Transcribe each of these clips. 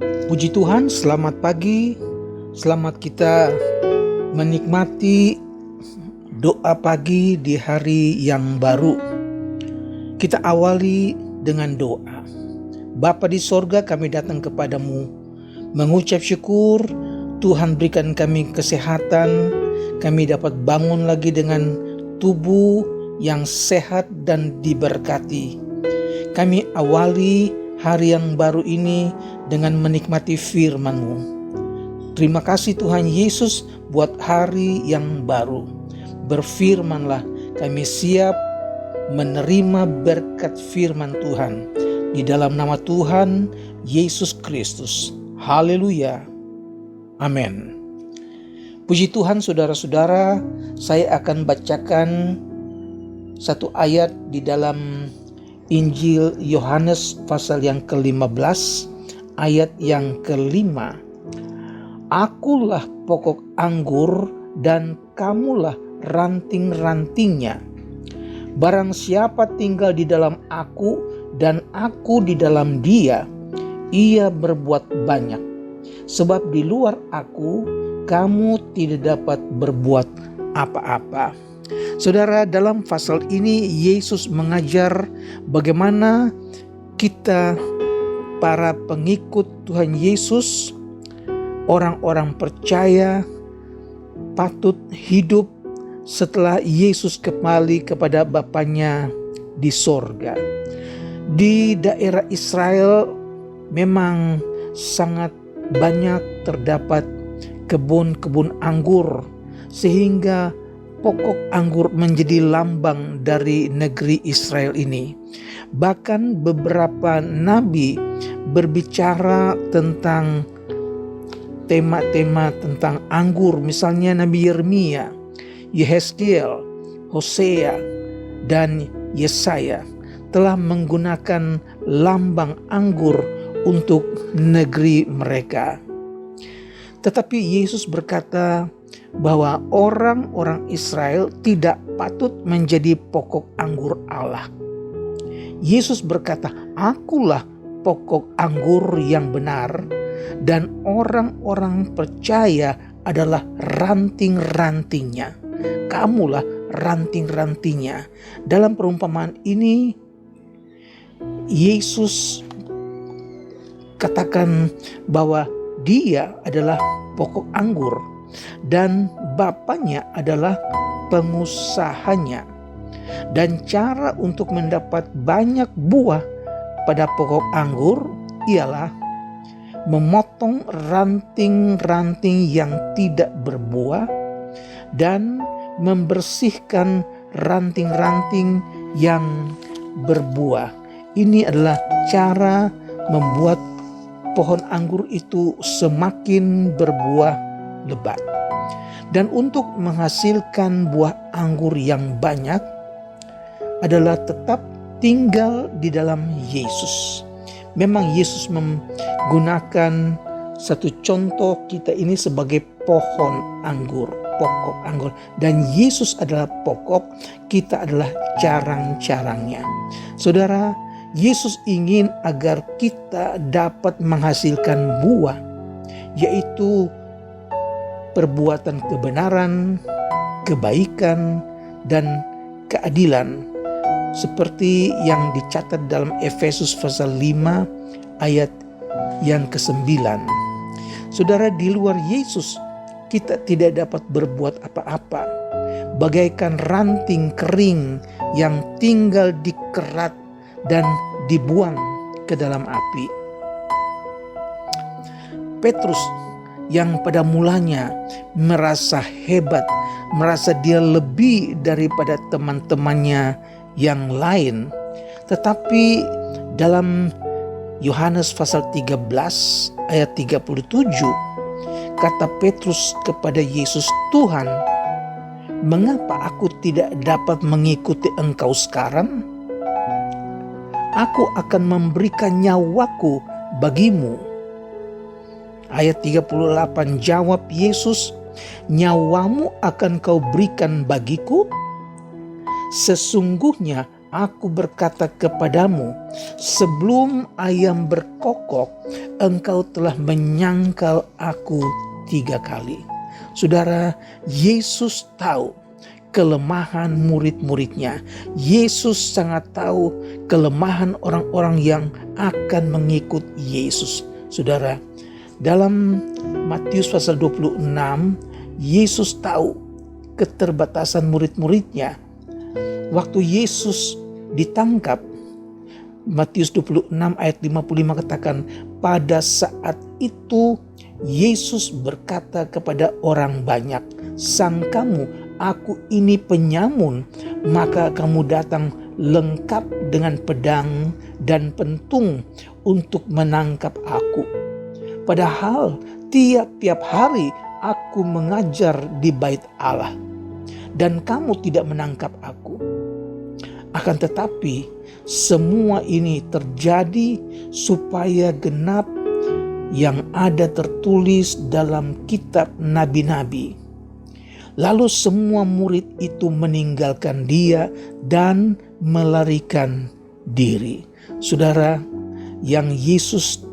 Puji Tuhan, selamat pagi. Selamat kita menikmati doa pagi di hari yang baru. Kita awali dengan doa. Bapa di sorga, kami datang kepadamu mengucap syukur. Tuhan berikan kami kesehatan. Kami dapat bangun lagi dengan tubuh yang sehat dan diberkati. Kami awali hari yang baru ini dengan menikmati firman-Mu. Terima kasih Tuhan Yesus buat hari yang baru. Berfirmanlah, kami siap menerima berkat firman Tuhan. Di dalam nama Tuhan Yesus Kristus. Haleluya. Amin. Puji Tuhan saudara-saudara, saya akan bacakan satu ayat di dalam Injil Yohanes pasal yang ke-15 ayat yang ke-5. Akulah pokok anggur dan kamulah ranting-rantingnya. Barang siapa tinggal di dalam aku dan aku di dalam dia, ia berbuat banyak. Sebab di luar aku, kamu tidak dapat berbuat apa-apa. Saudara, dalam pasal ini Yesus mengajar bagaimana kita para pengikut Tuhan Yesus, orang-orang percaya, patut hidup setelah Yesus kembali kepada Bapanya di sorga. Di daerah Israel memang sangat banyak terdapat kebun-kebun anggur, sehingga pokok anggur menjadi lambang dari negeri Israel ini. Bahkan beberapa nabi berbicara tentang tema-tema tentang anggur. Misalnya Nabi Yeremia, Yehezkiel, Hosea, dan Yesaya telah menggunakan lambang anggur untuk negeri mereka. Tetapi Yesus berkata bahwa orang-orang Israel tidak patut menjadi pokok anggur Allah. Yesus berkata, akulah pokok anggur yang benar dan orang-orang percaya adalah ranting-rantingnya. Kamulah ranting-rantingnya. Dalam perumpamaan ini Yesus katakan bahwa dia adalah pokok anggur dan Bapanya adalah pengusahanya. Dan cara untuk mendapat banyak buah pada pokok anggur ialah memotong ranting-ranting yang tidak berbuah dan membersihkan ranting-ranting yang berbuah. Ini adalah cara membuat pohon anggur itu semakin berbuah lebat. Dan untuk menghasilkan buah anggur yang banyak adalah tetap tinggal di dalam Yesus. Memang Yesus menggunakan satu contoh kita ini sebagai pohon anggur, pokok anggur. Dan Yesus adalah pokok, kita adalah carang-carangnya. Saudara, Yesus ingin agar kita dapat menghasilkan buah, yaitu perbuatan kebenaran, kebaikan, dan keadilan. Seperti yang dicatat dalam Efesus pasal 5 ayat yang ke-9. Saudara, di luar Yesus kita tidak dapat berbuat apa-apa. Bagaikan ranting kering yang tinggal dikerat dan dibuang ke dalam api. Petrus yang pada mulanya merasa hebat, merasa dia lebih daripada teman-temannya yang lain. Tetapi dalam Yohanes pasal 13 ayat 37, kata Petrus kepada Yesus, Tuhan, mengapa aku tidak dapat mengikuti Engkau sekarang? Aku akan memberikan nyawaku bagimu. Ayat 38, jawab Yesus, nyawamu akan kau berikan bagiku? Sesungguhnya Aku berkata kepadamu, sebelum ayam berkokok, engkau telah menyangkal aku 3 kali. Saudara, Yesus tahu kelemahan murid-muridnya. Yesus sangat tahu kelemahan orang-orang yang akan mengikut Yesus. Saudara, dalam Matius pasal 26, Yesus tahu keterbatasan murid-muridnya. Waktu Yesus ditangkap, Matius 26 ayat 55 katakan, pada saat itu Yesus berkata kepada orang banyak, sangkamu aku ini penyamun, maka kamu datang lengkap dengan pedang dan pentung untuk menangkap aku. Padahal tiap-tiap hari aku mengajar di bait Allah, dan kamu tidak menangkap aku. Akan tetapi semua ini terjadi supaya genap yang ada tertulis dalam kitab nabi-nabi. Lalu semua murid itu meninggalkan dia dan melarikan diri. Saudara, yang Yesus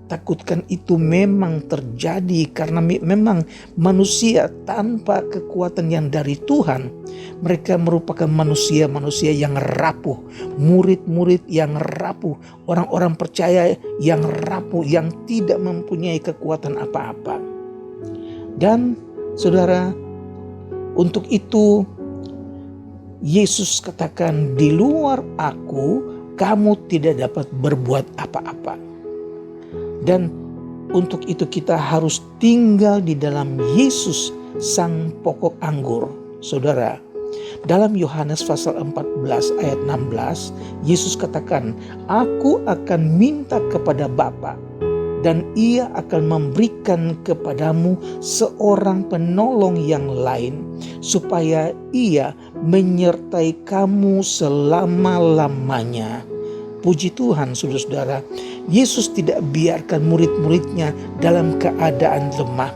takutkan itu memang terjadi karena memang manusia tanpa kekuatan yang dari Tuhan. Mereka merupakan manusia-manusia yang rapuh, murid-murid yang rapuh, orang-orang percaya yang rapuh, yang tidak mempunyai kekuatan apa-apa. Dan saudara, untuk itu Yesus katakan, di luar aku kamu tidak dapat berbuat apa-apa. Dan untuk itu kita harus tinggal di dalam Yesus, sang pokok anggur. Saudara, dalam Yohanes pasal 14 ayat 16, Yesus katakan, aku akan minta kepada Bapa, dan ia akan memberikan kepadamu seorang penolong yang lain, supaya ia menyertai kamu selama-lamanya. Puji Tuhan, saudara-saudara, Yesus tidak biarkan murid-muridnya dalam keadaan lemah.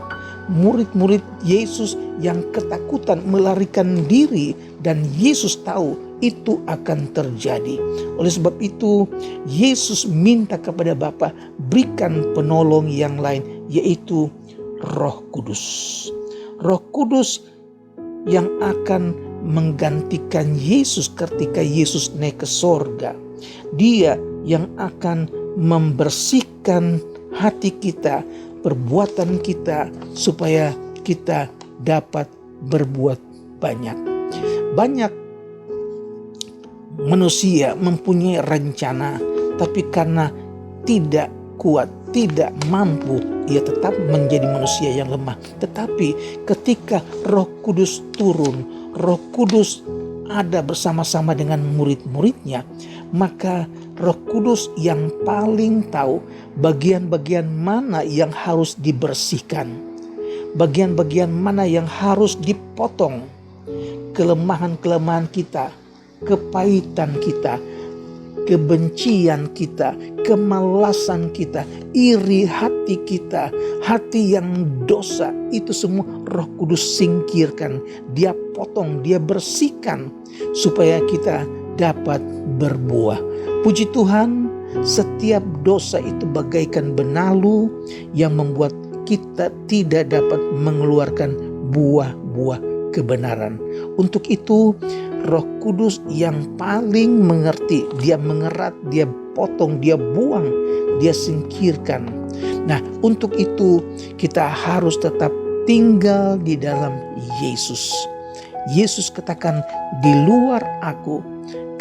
Murid-murid Yesus yang ketakutan melarikan diri, dan Yesus tahu itu akan terjadi. Oleh sebab itu, Yesus minta kepada Bapa, berikan penolong yang lain, yaitu Roh Kudus. Roh Kudus yang akan menggantikan Yesus ketika Yesus naik ke sorga. Dia yang akan membersihkan hati kita, perbuatan kita, supaya kita dapat berbuat banyak. Banyak manusia mempunyai rencana, tapi karena tidak kuat, tidak mampu, ia tetap menjadi manusia yang lemah. Tetapi ketika Roh Kudus turun, Roh Kudus ada bersama-sama dengan murid-muridnya, maka Roh Kudus yang paling tahu bagian-bagian mana yang harus dibersihkan, bagian-bagian mana yang harus dipotong. Kelemahan-kelemahan kita, kepahitan kita, kebencian kita, kemalasan kita, iri hati kita, hati yang dosa, itu semua Roh Kudus singkirkan. Dia potong, dia bersihkan supaya kita dapat berbuah. Puji Tuhan, setiap dosa itu bagaikan benalu yang membuat kita tidak dapat mengeluarkan buah-buah kebenaran. Untuk itu Roh Kudus yang paling mengerti, dia mengerat, dia potong, dia buang, dia singkirkan. Nah, untuk itu kita harus tetap tinggal di dalam Yesus. Yesus katakan, di luar aku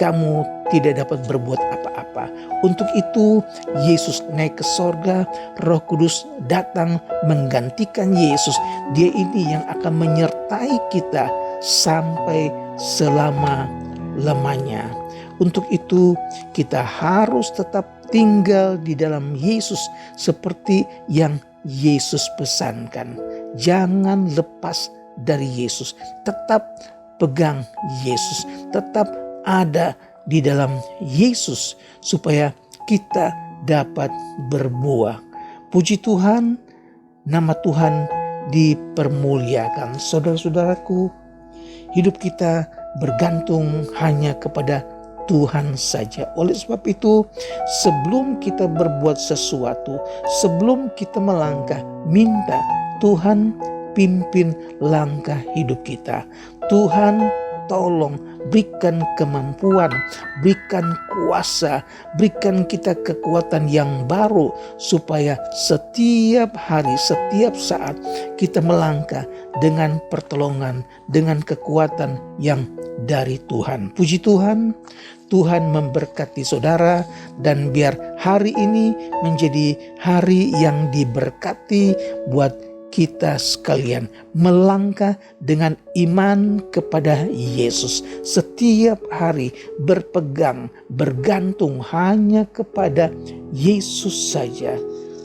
kamu tidak dapat berbuat apa-apa. Untuk itu Yesus naik ke sorga, Roh Kudus datang menggantikan Yesus. Dia ini yang akan menyertai kita sampai selama-lamanya. Untuk itu kita harus tetap tinggal di dalam Yesus seperti yang Yesus pesankan. Jangan lepas dari Yesus, tetap pegang Yesus, tetap ada di dalam Yesus supaya kita dapat berbuah. Puji Tuhan, nama Tuhan dipermuliakan. Saudara-saudaraku, hidup kita bergantung hanya kepada Tuhan saja. Oleh sebab itu, sebelum kita berbuat sesuatu, sebelum kita melangkah, minta Tuhan pimpin langkah hidup kita. Tuhan tolong berikan kemampuan, berikan kuasa, berikan kita kekuatan yang baru supaya setiap hari, setiap saat kita melangkah dengan pertolongan, dengan kekuatan yang dari Tuhan. Puji Tuhan, Tuhan memberkati saudara, dan biar hari ini menjadi hari yang diberkati buat kita sekalian, melangkah dengan iman kepada Yesus. Setiap hari berpegang, bergantung hanya kepada Yesus saja,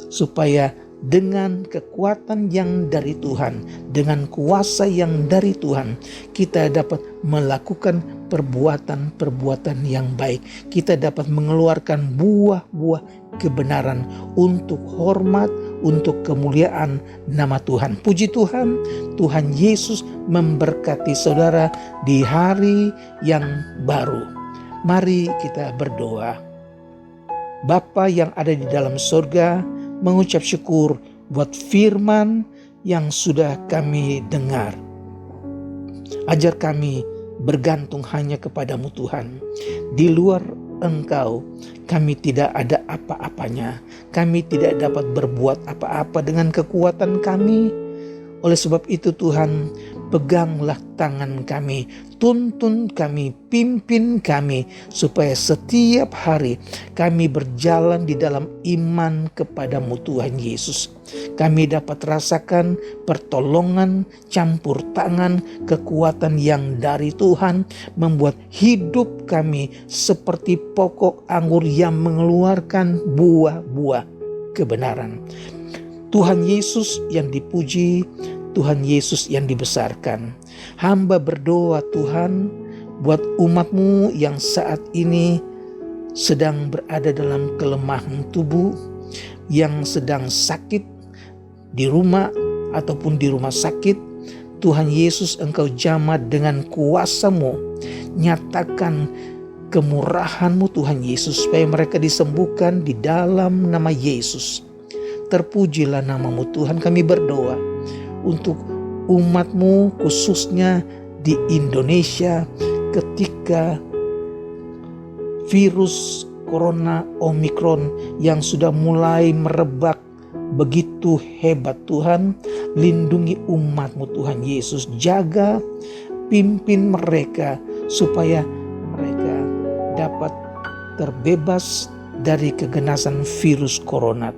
supaya dengan kekuatan yang dari Tuhan, dengan kuasa yang dari Tuhan, kita dapat melakukan perbuatan-perbuatan yang baik. Kita dapat mengeluarkan buah-buah kebenaran untuk hormat, untuk kemuliaan nama Tuhan. Puji Tuhan, Tuhan Yesus memberkati saudara di hari yang baru. Mari kita berdoa. Bapa yang ada di dalam surga, mengucap syukur buat firman yang sudah kami dengar. Ajar kami bergantung hanya kepadamu Tuhan. Di luar Engkau kami tidak ada apa-apanya. Kami tidak dapat berbuat apa-apa dengan kekuatan kami. Oleh sebab itu Tuhan, peganglah tangan kami, tuntun kami, pimpin kami, supaya setiap hari kami berjalan di dalam iman kepadamu Tuhan Yesus. Kami dapat rasakan pertolongan, campur tangan, kekuatan yang dari Tuhan, membuat hidup kami seperti pokok anggur yang mengeluarkan buah-buah kebenaran. Tuhan Yesus yang dipuji, Tuhan Yesus yang dibesarkan. Hamba berdoa Tuhan buat umat-Mu yang saat ini sedang berada dalam kelemahan tubuh, yang sedang sakit di rumah ataupun di rumah sakit. Tuhan Yesus, Engkau jamah dengan kuasa-Mu. Nyatakan kemurahan-Mu Tuhan Yesus, supaya mereka disembuhkan di dalam nama Yesus. Terpujilah nama-Mu Tuhan. Kami berdoa untuk umat-Mu khususnya di Indonesia ketika virus corona Omikron yang sudah mulai merebak begitu hebat. Tuhan, lindungi umat-Mu Tuhan Yesus. Jaga, pimpin mereka supaya mereka dapat terbebas dari keganasan virus corona.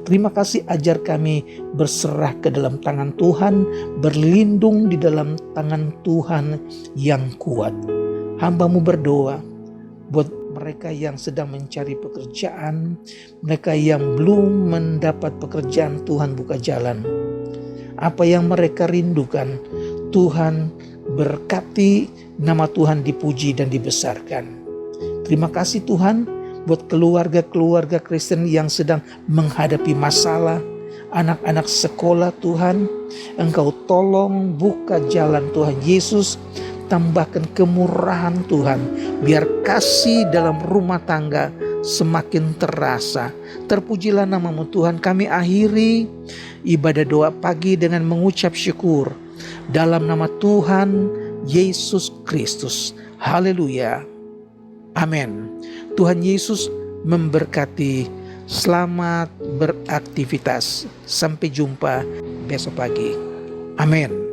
Terima kasih, ajar kami berserah ke dalam tangan Tuhan, berlindung di dalam tangan Tuhan yang kuat. Hamba-Mu berdoa buat mereka yang sedang mencari pekerjaan, mereka yang belum mendapat pekerjaan, Tuhan buka jalan. Apa yang mereka rindukan, Tuhan berkati, nama Tuhan dipuji dan dibesarkan. Terima kasih Tuhan buat keluarga-keluarga Kristen yang sedang menghadapi masalah, anak-anak sekolah Tuhan. Engkau tolong buka jalan Tuhan Yesus, tambahkan kemurahan Tuhan, biar kasih dalam rumah tangga semakin terasa. Terpujilah nama-Mu Tuhan. Kami akhiri ibadah doa pagi dengan mengucap syukur dalam nama Tuhan Yesus Kristus. Haleluya. Amin. Tuhan Yesus memberkati. Selamat beraktivitas. Sampai jumpa besok pagi. Amin.